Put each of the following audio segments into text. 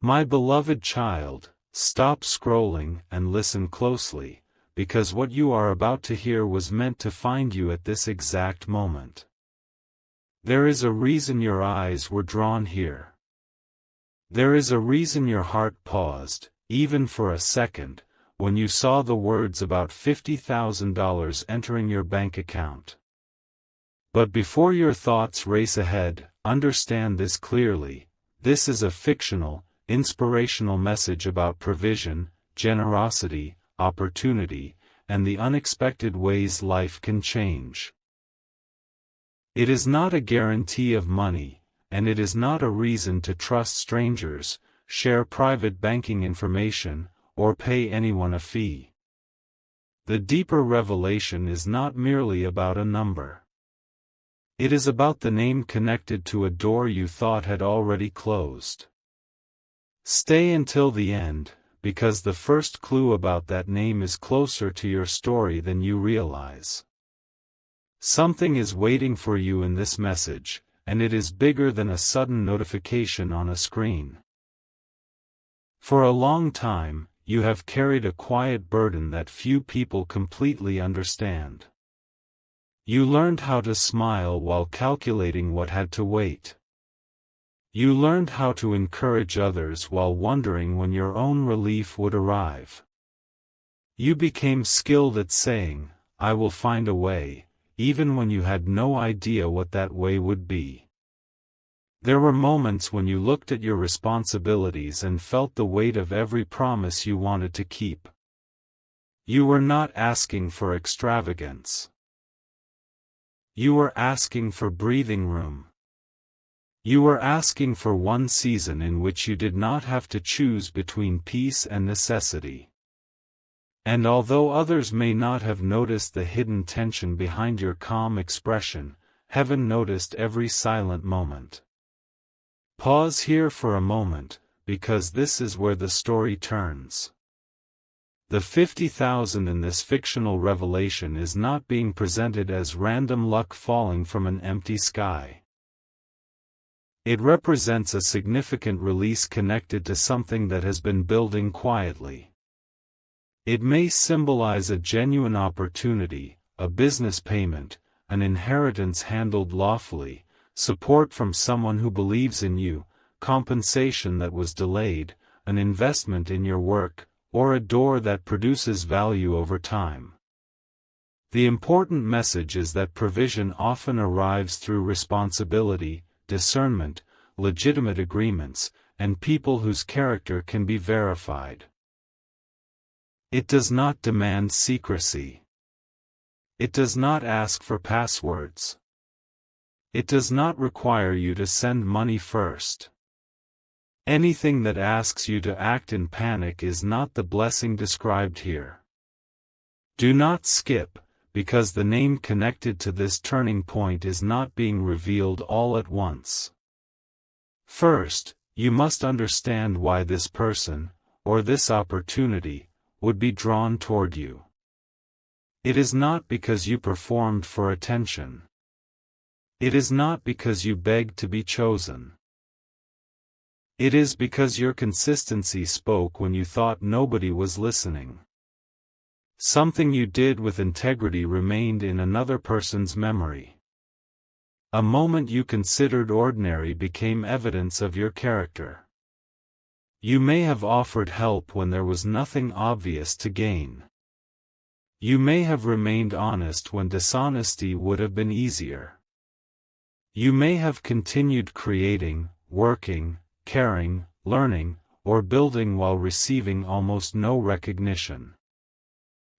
My beloved child, stop scrolling and listen closely, because what you are about to hear was meant to find you at this exact moment. There is a reason your eyes were drawn here. There is a reason your heart paused, even for a second, when you saw the words about $50,000 entering your bank account. But before your thoughts race ahead, understand this clearly: this is a fictional, inspirational message about provision, generosity, opportunity, and the unexpected ways life can change. It is not a guarantee of money, and it is not a reason to trust strangers, share private banking information, or pay anyone a fee. The deeper revelation is not merely about a number. It is about the name connected to a door you thought had already closed. Stay until the end, because the first clue about that name is closer to your story than you realize. Something is waiting for you in this message, and it is bigger than a sudden notification on a screen. For a long time, you have carried a quiet burden that few people completely understand. You learned how to smile while calculating what had to wait. You learned how to encourage others while wondering when your own relief would arrive. You became skilled at saying, "I will find a way," even when you had no idea what that way would be. There were moments when you looked at your responsibilities and felt the weight of every promise you wanted to keep. You were not asking for extravagance. You were asking for breathing room. You were asking for one season in which you did not have to choose between peace and necessity. And although others may not have noticed the hidden tension behind your calm expression, heaven noticed every silent moment. Pause here for a moment, because this is where the story turns. The 50,000 in this fictional revelation is not being presented as random luck falling from an empty sky. It represents a significant release connected to something that has been building quietly. It may symbolize a genuine opportunity, a business payment, an inheritance handled lawfully, support from someone who believes in you, compensation that was delayed, an investment in your work, or a door that produces value over time. The important message is that provision often arrives through responsibility, discernment, legitimate agreements, and people whose character can be verified. It does not demand secrecy. It does not ask for passwords. It does not require you to send money first. Anything that asks you to act in panic is not the blessing described here. Do not skip, because the name connected to this turning point is not being revealed all at once. First, you must understand why this person, or this opportunity, would be drawn toward you. It is not because you performed for attention. It is not because you begged to be chosen. It is because your consistency spoke when you thought nobody was listening. Something you did with integrity remained in another person's memory. A moment you considered ordinary became evidence of your character. You may have offered help when there was nothing obvious to gain. You may have remained honest when dishonesty would have been easier. You may have continued creating, working, caring, learning, or building while receiving almost no recognition.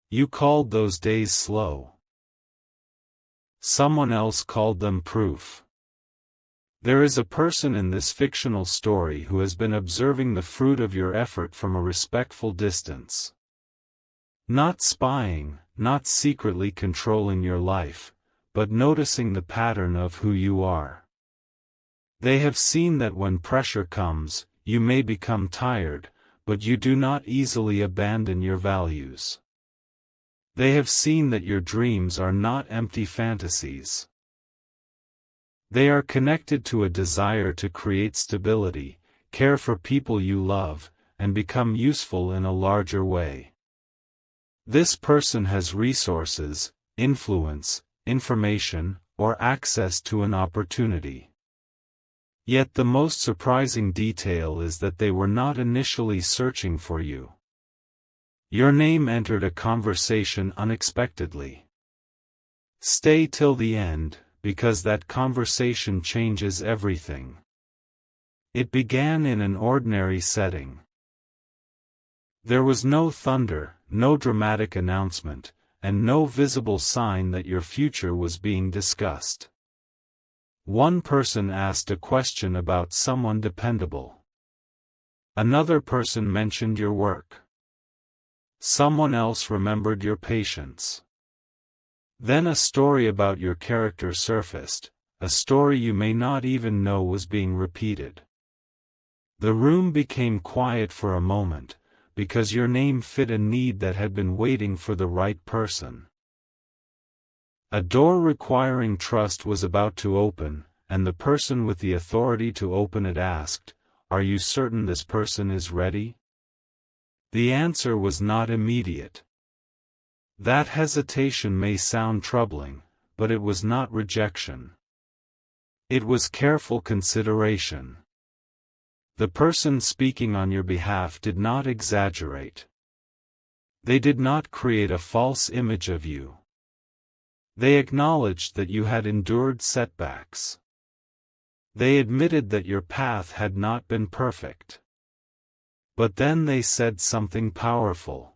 You called those days slow. Someone else called them proof. There is a person in this fictional story who has been observing the fruit of your effort from a respectful distance. Not spying, not secretly controlling your life, but noticing the pattern of who you are. They have seen that when pressure comes, you may become tired, but you do not easily abandon your values. They have seen that your dreams are not empty fantasies. They are connected to a desire to create stability, care for people you love, and become useful in a larger way. This person has resources, influence, information, or access to an opportunity. Yet the most surprising detail is that they were not initially searching for you. Your name entered a conversation unexpectedly. Stay till the end, because that conversation changes everything. It began in an ordinary setting. There was no thunder, no dramatic announcement, and no visible sign that your future was being discussed. One person asked a question about someone dependable. Another person mentioned your work. Someone else remembered your patience. Then a story about your character surfaced, a story you may not even know was being repeated. The room became quiet for a moment, because your name fit a need that had been waiting for the right person. A door requiring trust was about to open, and the person with the authority to open it asked, "Are you certain this person is ready?" The answer was not immediate. That hesitation may sound troubling, but it was not rejection. It was careful consideration. The person speaking on your behalf did not exaggerate. They did not create a false image of you. They acknowledged that you had endured setbacks. They admitted that your path had not been perfect. But then they said something powerful.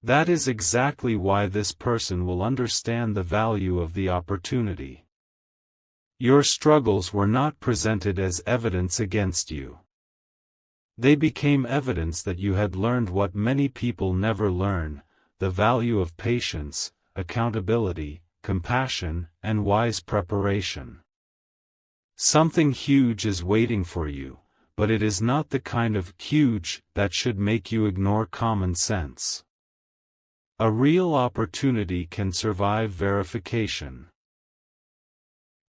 That is exactly why this person will understand the value of the opportunity. Your struggles were not presented as evidence against you. They became evidence that you had learned what many people never learn, the value of patience, accountability, compassion, and wise preparation. Something huge is waiting for you, but it is not the kind of huge that should make you ignore common sense. A real opportunity can survive verification.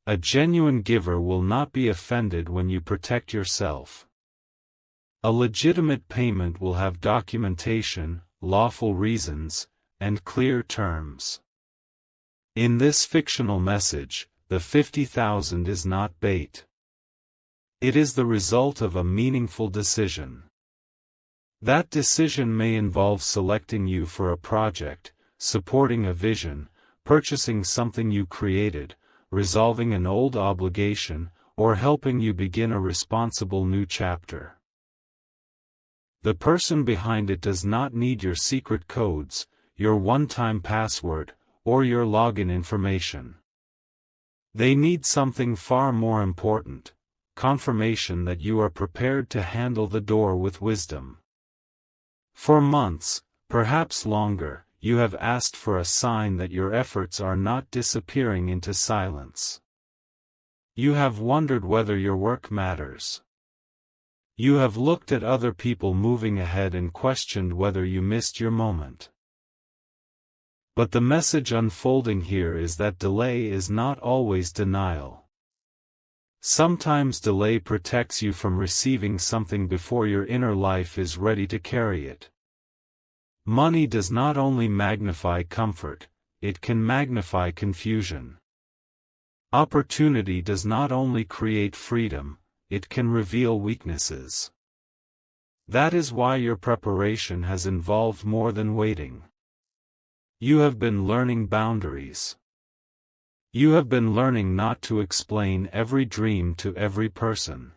A genuine giver will not be offended when you protect yourself. A legitimate payment will have documentation, lawful reasons, and clear terms. In this fictional message, the 50,000 is not bait. It is the result of a meaningful decision. That decision may involve selecting you for a project, supporting a vision, purchasing something you created, resolving an old obligation, or helping you begin a responsible new chapter. The person behind it does not need your secret codes, your one-time password, or your login information. They need something far more important: confirmation that you are prepared to handle the door with wisdom. For months, perhaps longer, you have asked for a sign that your efforts are not disappearing into silence. You have wondered whether your work matters. You have looked at other people moving ahead and questioned whether you missed your moment. But the message unfolding here is that delay is not always denial. Sometimes delay protects you from receiving something before your inner life is ready to carry it. Money does not only magnify comfort, it can magnify confusion. Opportunity does not only create freedom, it can reveal weaknesses. That is why your preparation has involved more than waiting. You have been learning boundaries. You have been learning not to explain every dream to every person.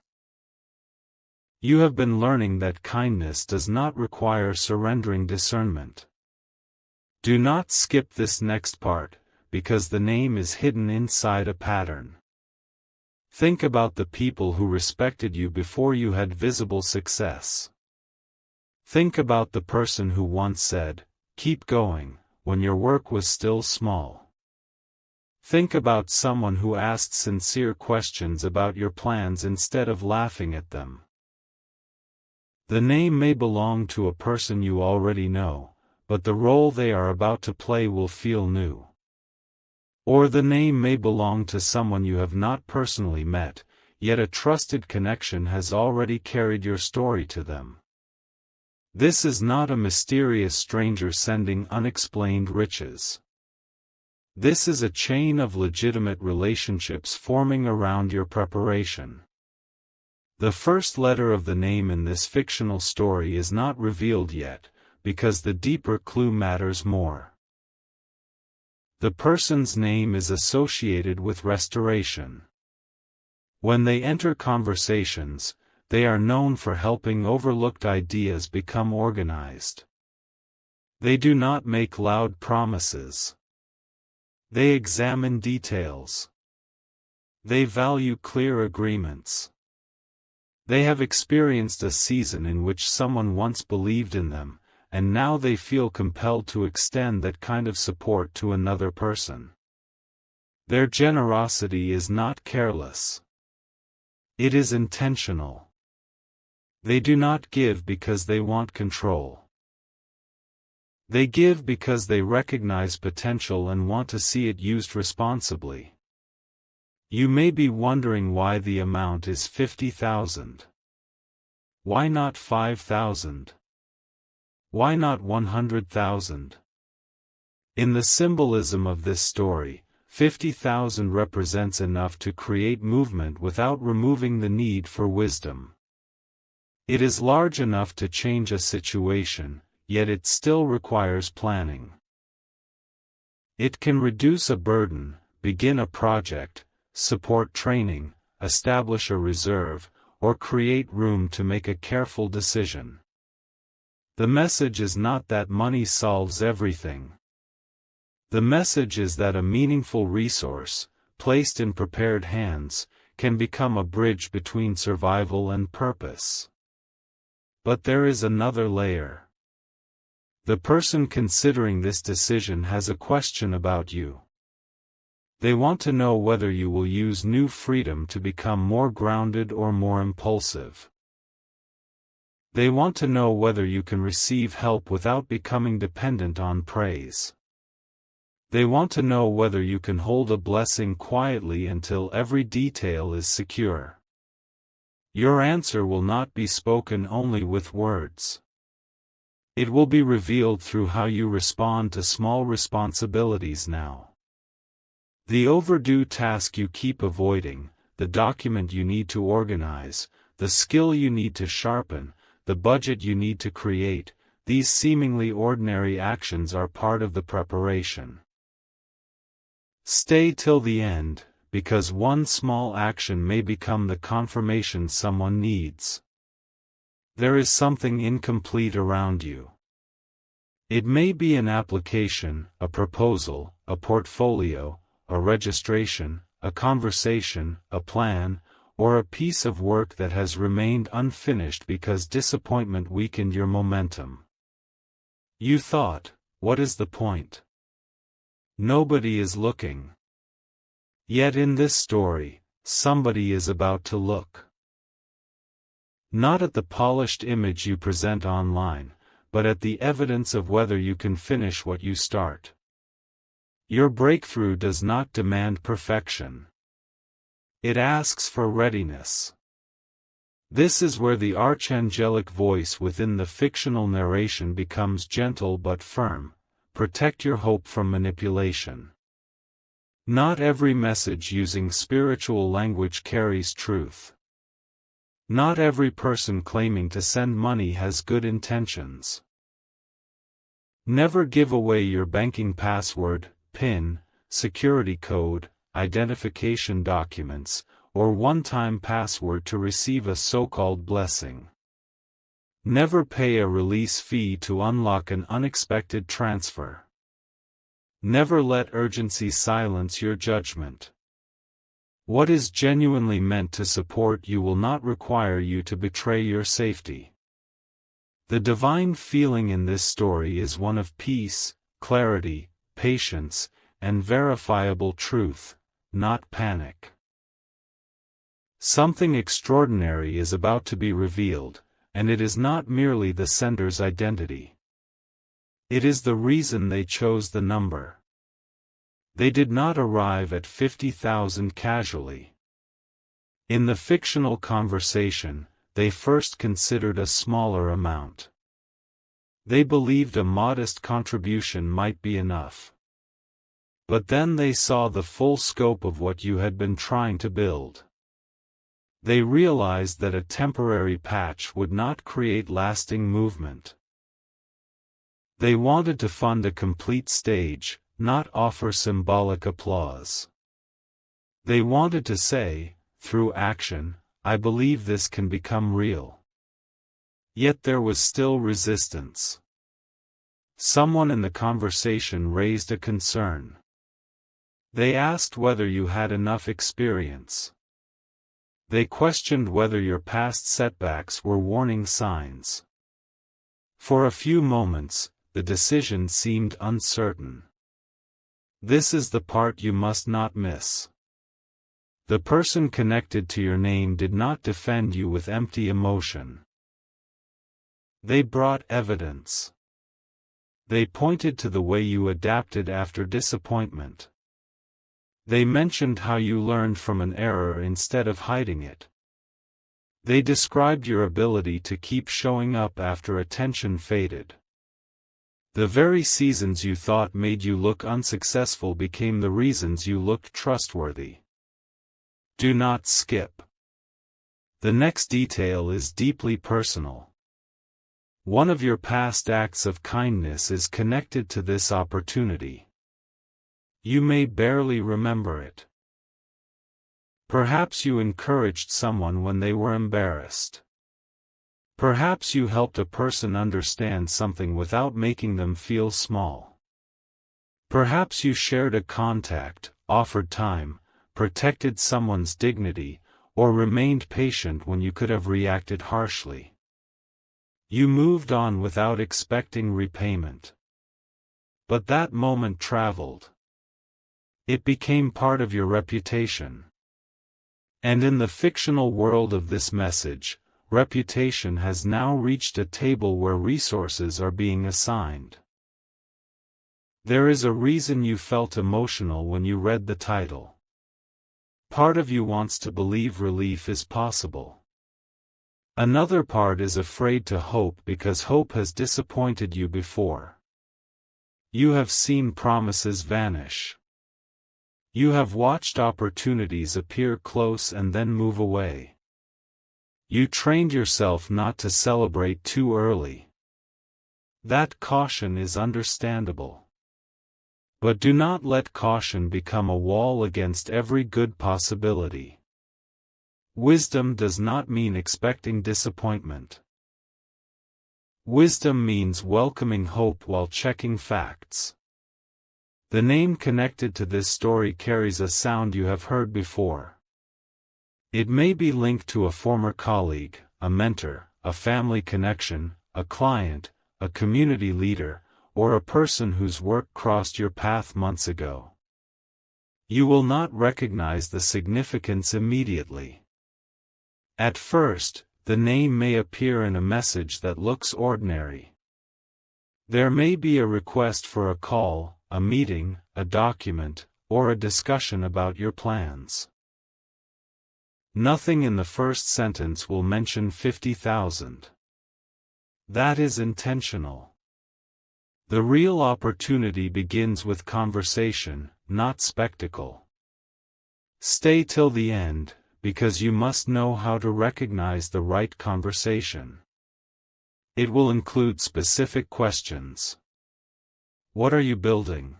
You have been learning that kindness does not require surrendering discernment. Do not skip this next part, because the name is hidden inside a pattern. Think about the people who respected you before you had visible success. Think about the person who once said, "Keep going," when your work was still small. Think about someone who asked sincere questions about your plans instead of laughing at them. The name may belong to a person you already know, but the role they are about to play will feel new. Or the name may belong to someone you have not personally met, yet a trusted connection has already carried your story to them. This is not a mysterious stranger sending unexplained riches. This is a chain of legitimate relationships forming around your preparation. The first letter of the name in this fictional story is not revealed yet, because the deeper clue matters more. The person's name is associated with restoration. When they enter conversations, they are known for helping overlooked ideas become organized. They do not make loud promises. They examine details. They value clear agreements. They have experienced a season in which someone once believed in them, and now they feel compelled to extend that kind of support to another person. Their generosity is not careless. It is intentional. They do not give because they want control. They give because they recognize potential and want to see it used responsibly. You may be wondering why the amount is 50,000. Why not 5,000? Why not 100,000? In the symbolism of this story, 50,000 represents enough to create movement without removing the need for wisdom. It is large enough to change a situation, yet it still requires planning. It can reduce a burden, begin a project, support training, establish a reserve, or create room to make a careful decision. The message is not that money solves everything. The message is that a meaningful resource, placed in prepared hands, can become a bridge between survival and purpose. But there is another layer. The person considering this decision has a question about you. They want to know whether you will use new freedom to become more grounded or more impulsive. They want to know whether you can receive help without becoming dependent on praise. They want to know whether you can hold a blessing quietly until every detail is secure. Your answer will not be spoken only with words. It will be revealed through how you respond to small responsibilities now. The overdue task you keep avoiding, the document you need to organize, the skill you need to sharpen, the budget you need to create, these seemingly ordinary actions are part of the preparation. Stay till the end, because one small action may become the confirmation someone needs. There is something incomplete around you. It may be an application, a proposal, a portfolio, a registration, a conversation, a plan, or a piece of work that has remained unfinished because disappointment weakened your momentum. You thought, what is the point? Nobody is looking. Yet in this story, somebody is about to look. Not at the polished image you present online, but at the evidence of whether you can finish what you start. Your breakthrough does not demand perfection. It asks for readiness. This is where the archangelic voice within the fictional narration becomes gentle but firm. Protect your hope from manipulation. Not every message using spiritual language carries truth. Not every person claiming to send money has good intentions. Never give away your banking password, PIN, security code, identification documents, or one-time password to receive a so-called blessing. Never pay a release fee to unlock an unexpected transfer. Never let urgency silence your judgment. What is genuinely meant to support you will not require you to betray your safety. The divine feeling in this story is one of peace, clarity, patience, and verifiable truth, not panic. Something extraordinary is about to be revealed, and it is not merely the sender's identity. It is the reason they chose the number. They did not arrive at 50,000 casually. In the fictional conversation, they first considered a smaller amount. They believed a modest contribution might be enough. But then they saw the full scope of what you had been trying to build. They realized that a temporary patch would not create lasting movement. They wanted to fund a complete stage, not offer symbolic applause. They wanted to say, through action, I believe this can become real. Yet there was still resistance. Someone in the conversation raised a concern. They asked whether you had enough experience. They questioned whether your past setbacks were warning signs. For a few moments, the decision seemed uncertain. This is the part you must not miss. The person connected to your name did not defend you with empty emotion. They brought evidence. They pointed to the way you adapted after disappointment. They mentioned how you learned from an error instead of hiding it. They described your ability to keep showing up after attention faded. The very seasons you thought made you look unsuccessful became the reasons you looked trustworthy. Do not skip. The next detail is deeply personal. One of your past acts of kindness is connected to this opportunity. You may barely remember it. Perhaps you encouraged someone when they were embarrassed. Perhaps you helped a person understand something without making them feel small. Perhaps you shared a contact, offered time, protected someone's dignity, or remained patient when you could have reacted harshly. You moved on without expecting repayment. But that moment traveled. It became part of your reputation. And in the fictional world of this message, reputation has now reached a table where resources are being assigned. There is a reason you felt emotional when you read the title. Part of you wants to believe relief is possible. Another part is afraid to hope because hope has disappointed you before. You have seen promises vanish. You have watched opportunities appear close and then move away. You trained yourself not to celebrate too early. That caution is understandable. But do not let caution become a wall against every good possibility. Wisdom does not mean expecting disappointment. Wisdom means welcoming hope while checking facts. The name connected to this story carries a sound you have heard before. It may be linked to a former colleague, a mentor, a family connection, a client, a community leader, or a person whose work crossed your path months ago. You will not recognize the significance immediately. At first, the name may appear in a message that looks ordinary. There may be a request for a call, a meeting, a document, or a discussion about your plans. Nothing in the first sentence will mention 50,000. That is intentional. The real opportunity begins with conversation, not spectacle. Stay till the end, because you must know how to recognize the right conversation. It will include specific questions. What are you building?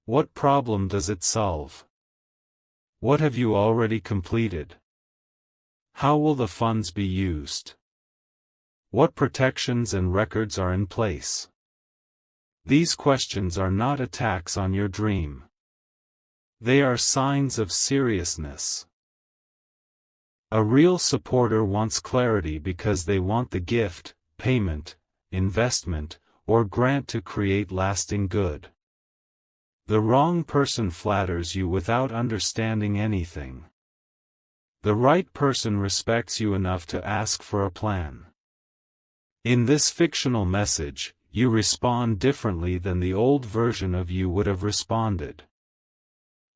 What problem does it solve? What have you already completed? How will the funds be used? What protections and records are in place? These questions are not attacks on your dream. They are signs of seriousness. A real supporter wants clarity because they want the gift, payment, investment, or grant to create lasting good. The wrong person flatters you without understanding anything. The right person respects you enough to ask for a plan. In this fictional message, you respond differently than the old version of you would have responded.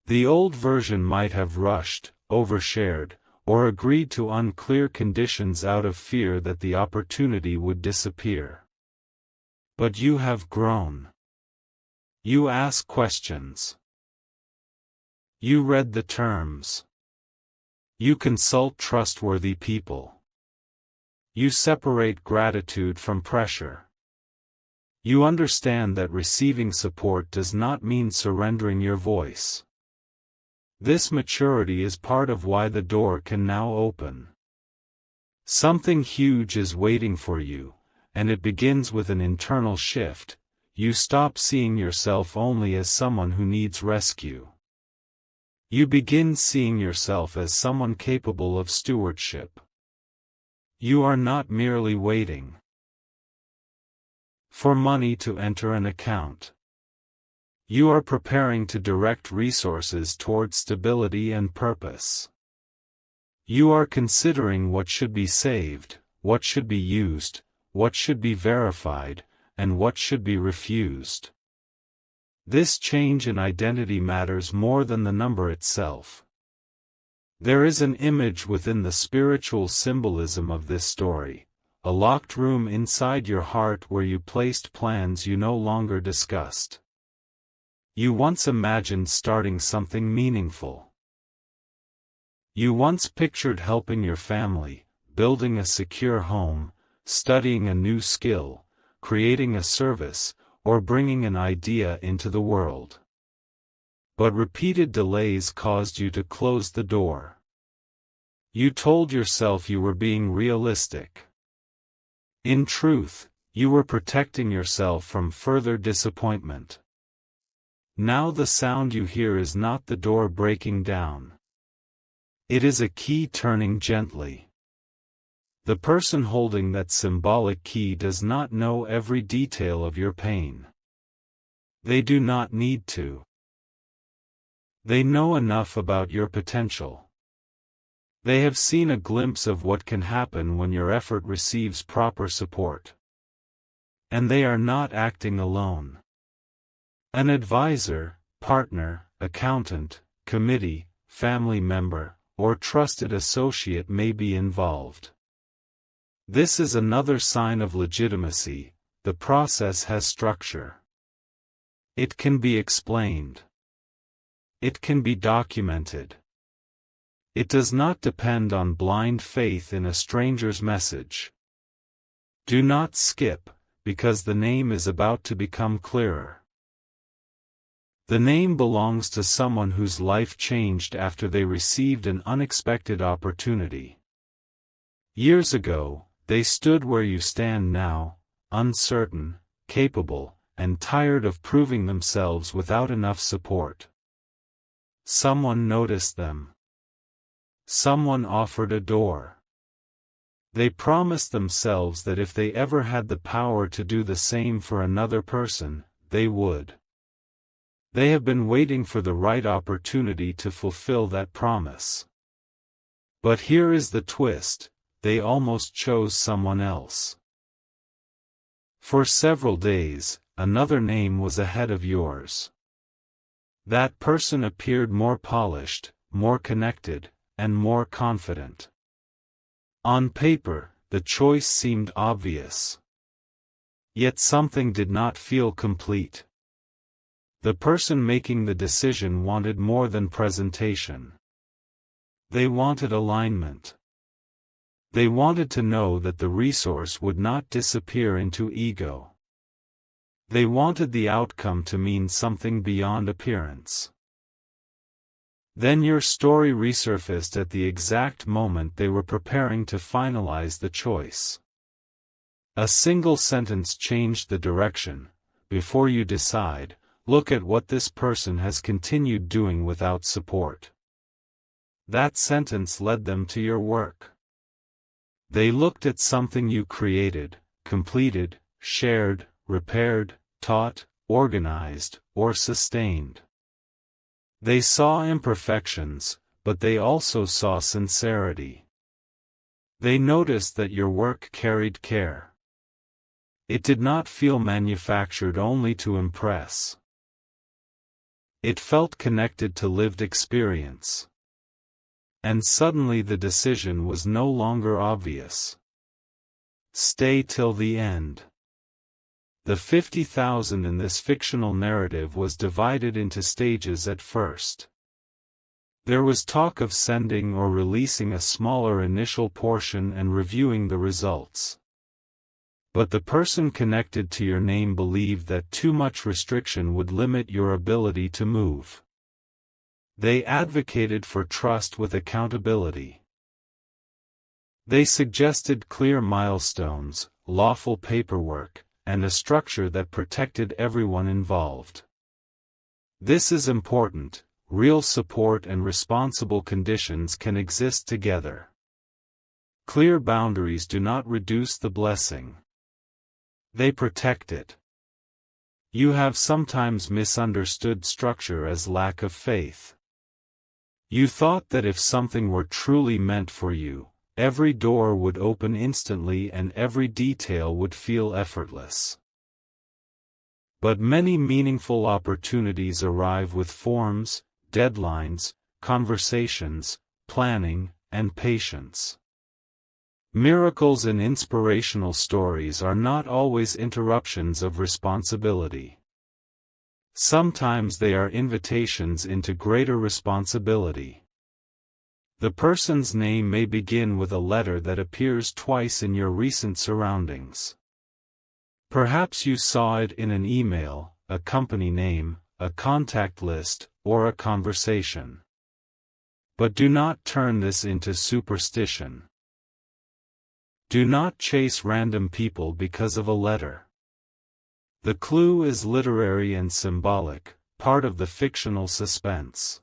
The old version might have rushed, overshared, or agreed to unclear conditions out of fear that the opportunity would disappear. But you have grown. You ask questions. You read the terms. You consult trustworthy people. You separate gratitude from pressure. You understand that receiving support does not mean surrendering your voice. This maturity is part of why the door can now open. Something huge is waiting for you, and it begins with an internal shift. You stop seeing yourself only as someone who needs rescue. You begin seeing yourself as someone capable of stewardship. You are not merely waiting for money to enter an account. You are preparing to direct resources toward stability and purpose. You are considering what should be saved, what should be used, what should be verified, and what should be refused. This change in identity matters more than the number itself. There is an image within the spiritual symbolism of this story, a locked room inside your heart where you placed plans you no longer discussed. You once imagined starting something meaningful. You once pictured helping your family, building a secure home, studying a new skill, creating a service, or bringing an idea into the world. But repeated delays caused you to close the door. You told yourself you were being realistic. In truth, you were protecting yourself from further disappointment. Now the sound you hear is not the door breaking down. It is a key turning gently. The person holding that symbolic key does not know every detail of your pain. They do not need to. They know enough about your potential. They have seen a glimpse of what can happen when your effort receives proper support. And they are not acting alone. An advisor, partner, accountant, committee, family member, or trusted associate may be involved. This is another sign of legitimacy. The process has structure. It can be explained. It can be documented. It does not depend on blind faith in a stranger's message. Do not skip, because the name is about to become clearer. The name belongs to someone whose life changed after they received an unexpected opportunity. Years ago, they stood where you stand now, uncertain, capable, and tired of proving themselves without enough support. Someone noticed them. Someone offered a door. They promised themselves that if they ever had the power to do the same for another person, they would. They have been waiting for the right opportunity to fulfill that promise. But here is the twist: they almost chose someone else. For several days, another name was ahead of yours. That person appeared more polished, more connected, and more confident. On paper, the choice seemed obvious. Yet something did not feel complete. The person making the decision wanted more than presentation. They wanted alignment. They wanted to know that the resource would not disappear into ego. They wanted the outcome to mean something beyond appearance. Then your story resurfaced at the exact moment they were preparing to finalize the choice. A single sentence changed the direction. Before you decide, look at what this person has continued doing without support. That sentence led them to your work. They looked at something you created, completed, shared, repaired, taught, organized, or sustained. They saw imperfections, but they also saw sincerity. They noticed that your work carried care. It did not feel manufactured only to impress. It felt connected to lived experience. And suddenly the decision was no longer obvious. Stay till the end. The 50,000 in this fictional narrative was divided into stages at first. There was talk of sending or releasing a smaller initial portion and reviewing the results. But the person connected to your name believed that too much restriction would limit your ability to move. They advocated for trust with accountability. They suggested clear milestones, lawful paperwork, and a structure that protected everyone involved. This is important. Real support and responsible conditions can exist together. Clear boundaries do not reduce the blessing. They protect it. You have sometimes misunderstood structure as lack of faith. You thought that if something were truly meant for you, every door would open instantly and every detail would feel effortless. But many meaningful opportunities arrive with forms, deadlines, conversations, planning, and patience. Miracles and inspirational stories are not always interruptions of responsibility. Sometimes they are invitations into greater responsibility. The person's name may begin with a letter that appears twice in your recent surroundings. Perhaps you saw it in an email, a company name, a contact list, or a conversation. But do not turn this into superstition. Do not chase random people because of a letter. The clue is literary and symbolic, part of the fictional suspense.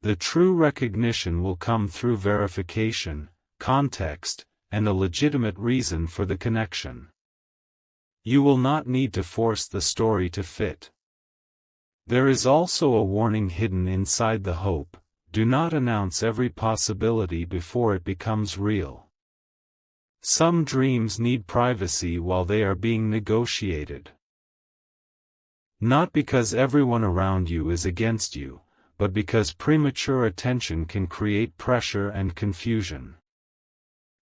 The true recognition will come through verification, context, and a legitimate reason for the connection. You will not need to force the story to fit. There is also a warning hidden inside the hope: do not announce every possibility before it becomes real. Some dreams need privacy while they are being negotiated. Not because everyone around you is against you, but because premature attention can create pressure and confusion.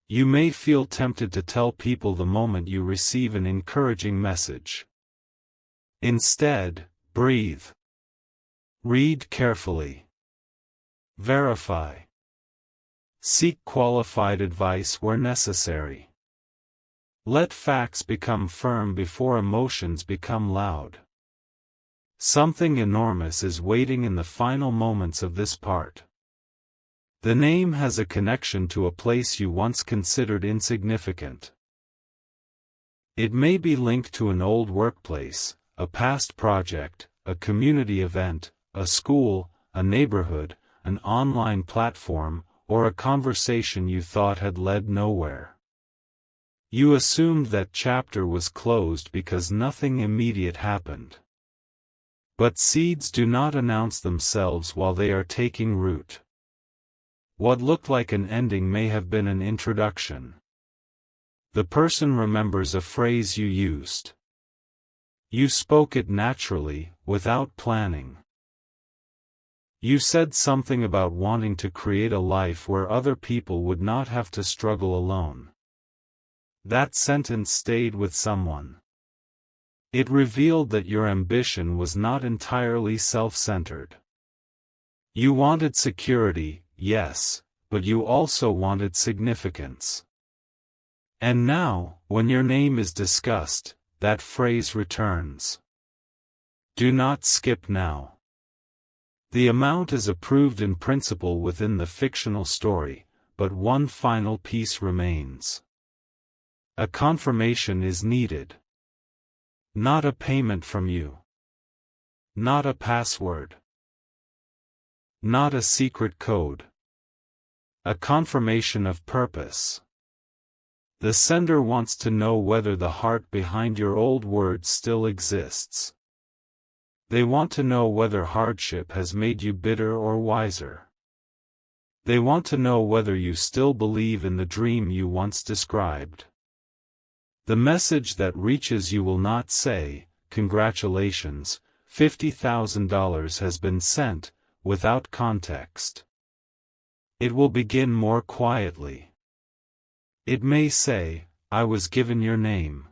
You may feel tempted to tell people the moment you receive an encouraging message. Instead, breathe. Read carefully. Verify. Seek qualified advice where necessary. Let facts become firm before emotions become loud. Something enormous is waiting in the final moments of this part. The name has a connection to a place you once considered insignificant. It may be linked to an old workplace, a past project, a community event, a school, a neighborhood, an online platform, or a conversation you thought had led nowhere. You assumed that chapter was closed because nothing immediate happened. But seeds do not announce themselves while they are taking root. What looked like an ending may have been an introduction. The person remembers a phrase you used. You spoke it naturally, without planning. You said something about wanting to create a life where other people would not have to struggle alone. That sentence stayed with someone. It revealed that your ambition was not entirely self-centered. You wanted security, yes, but you also wanted significance. And now, when your name is discussed, that phrase returns. Do not skip now. The amount is approved in principle within the fictional story, but one final piece remains. A confirmation is needed. Not a payment from you. Not a password. Not a secret code. A confirmation of purpose. The sender wants to know whether the heart behind your old words still exists. They want to know whether hardship has made you bitter or wiser. They want to know whether you still believe in the dream you once described. The message that reaches you will not say, "Congratulations, $50,000 has been sent," without context. It will begin more quietly. It may say, "I was given your name."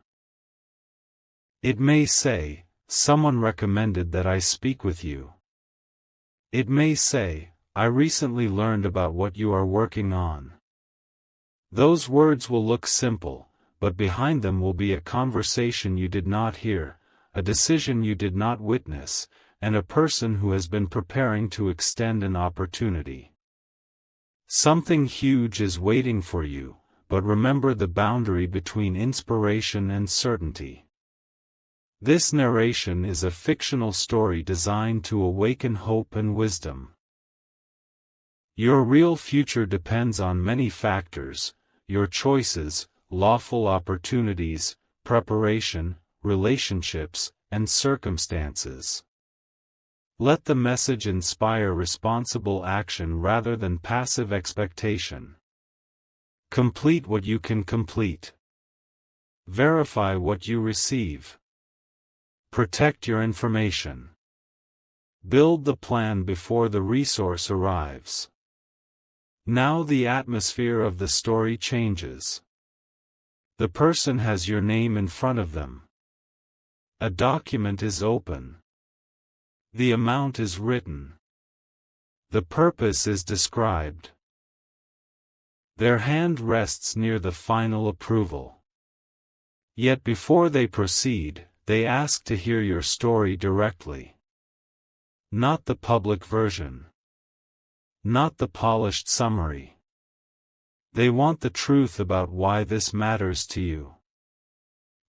It may say, "Someone recommended that I speak with you." It may say, "I recently learned about what you are working on." Those words will look simple, but behind them will be a conversation you did not hear, a decision you did not witness, and a person who has been preparing to extend an opportunity. Something huge is waiting for you, but remember the boundary between inspiration and certainty. This narration is a fictional story designed to awaken hope and wisdom. Your real future depends on many factors: your choices, lawful opportunities, preparation, relationships, and circumstances. Let the message inspire responsible action rather than passive expectation. Complete what you can complete. Verify what you receive. Protect your information. Build the plan before the resource arrives. Now the atmosphere of the story changes. The person has your name in front of them. A document is open. The amount is written. The purpose is described. Their hand rests near the final approval. Yet before they proceed, they ask to hear your story directly. Not the public version. Not the polished summary. They want the truth about why this matters to you.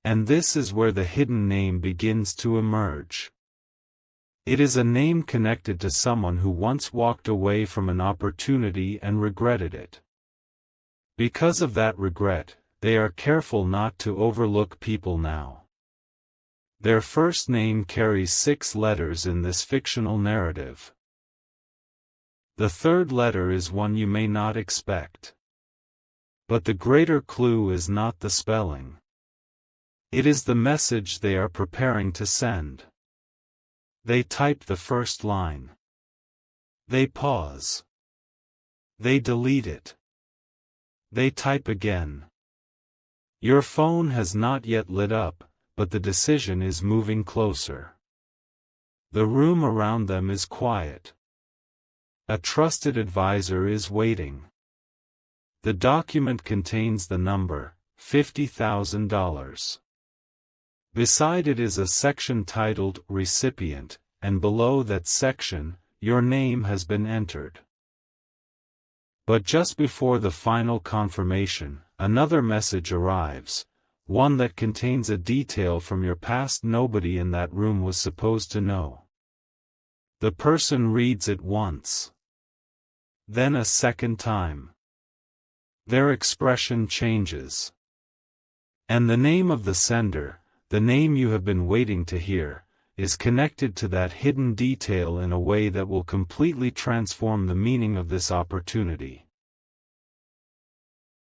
And this is where the hidden name begins to emerge. It is a name connected to someone who once walked away from an opportunity and regretted it. Because of that regret, they are careful not to overlook people now. Their first name carries 6 letters in this fictional narrative. The third letter is one you may not expect. But the greater clue is not the spelling. It is the message they are preparing to send. They type the first line. They pause. They delete it. They type again. Your phone has not yet lit up, but the decision is moving closer. The room around them is quiet. A trusted advisor is waiting. The document contains the number, $50,000. Beside it is a section titled Recipient, and below that section, your name has been entered. But just before the final confirmation, another message arrives, one that contains a detail from your past nobody in that room was supposed to know. The person reads it once. Then a second time. Their expression changes. And the name of the sender, the name you have been waiting to hear, is connected to that hidden detail in a way that will completely transform the meaning of this opportunity.